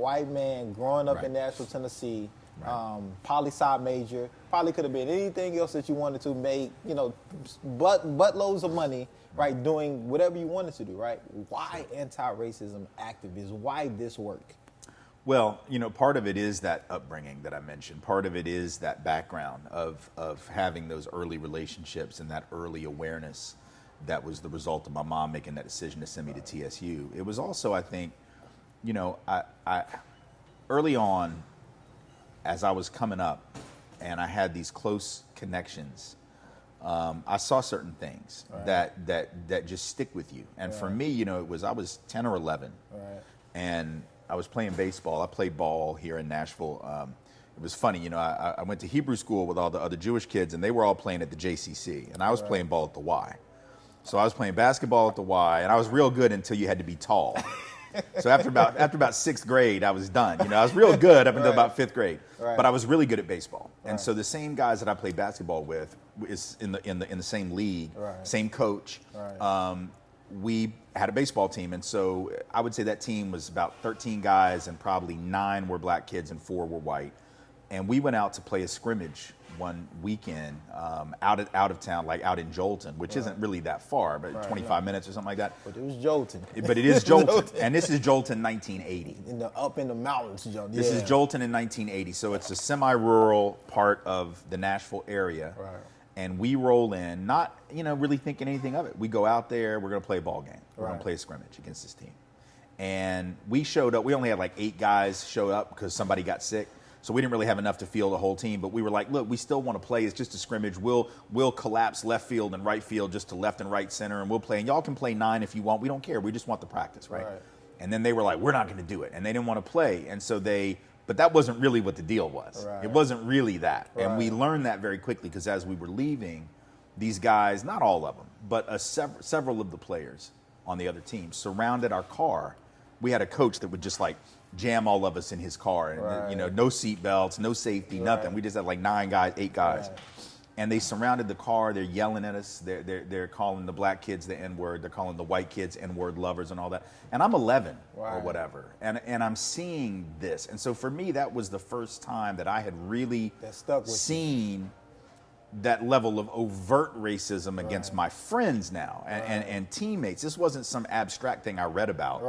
white man growing up Right. in Nashville, Tennessee, Right. poli-sci major, probably could have been anything else that you wanted to make, buttloads of money, right, doing whatever you wanted to do, right? Why anti-racism activists? Why this work? Well, part of it is that upbringing that I mentioned. Part of it is that background of having those early relationships and that early awareness that was the result of my mom making that decision to send me to TSU. It was also, I think, I early on, as I was coming up and I had these close connections, I saw certain things that just stick with you. And for me, I was 10 or 11, and I was playing baseball. I played ball here in Nashville. It was funny, I went to Hebrew school with all the other Jewish kids, and they were all playing at the JCC, and I was playing ball at the Y. So I was playing basketball at the Y, and I was real good until you had to be tall. So after about sixth grade, I was done. I was real good up until about fifth grade, but I was really good at baseball. And so the same guys that I played basketball with is in the same league, same coach. We had a baseball team, and so I would say that team was about 13 guys, and probably 9 were black kids and 4 were white. And we went out to play a scrimmage one weekend out of town, like out in Joelton, which isn't really that far, but 25 minutes or something like that. But it was Joelton. But it is Joelton, and this is Joelton 1980. Up in the mountains, Joelton. This is Joelton in 1980, so it's a semi-rural part of the Nashville area. Right. And we roll in, not really thinking anything of it. We go out there, we're going to play a ball game. We're going to play a scrimmage against this team. And we showed up. We only had like 8 guys show up because somebody got sick. So we didn't really have enough to field the whole team, but we were like, look, we still want to play. It's just a scrimmage. We'll collapse left field and right field just to left and right center, and we'll play. And y'all can play 9 if you want. We don't care. We just want the practice, right? And then they were like, we're not going to do it. And they didn't want to play. And so but that wasn't really what the deal was. It wasn't really that. And we learned that very quickly, because as we were leaving, these guys, not all of them, but several of the players on the other team surrounded our car. We had a coach that would just like jam all of us in his car, and no seat belts, no safety, nothing. We just had like 8 guys. And they surrounded the car. They're yelling at us. They're calling the black kids the N-word. They're calling the white kids N-word lovers and all that. And I'm 11 or whatever. And I'm seeing this. And so for me, that was the first time that I had really seen that level of overt racism against my friends now and teammates. This wasn't some abstract thing I read about.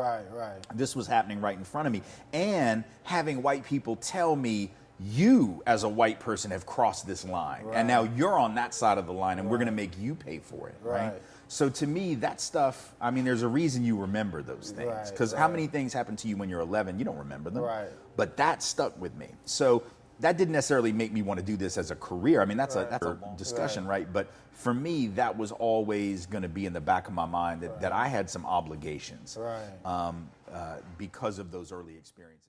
This was happening right in front of me. And having white people tell me, you as a white person have crossed this line, and now you're on that side of the line, and we're going to make you pay for it, right? So to me, that stuff, I mean, there's a reason you remember those things, because how many things happen to you when you're 11? You don't remember them, but that stuck with me. So that didn't necessarily make me want to do this as a career. I mean, that's a discussion, right? But for me, that was always going to be in the back of my mind that I had some obligations because of those early experiences.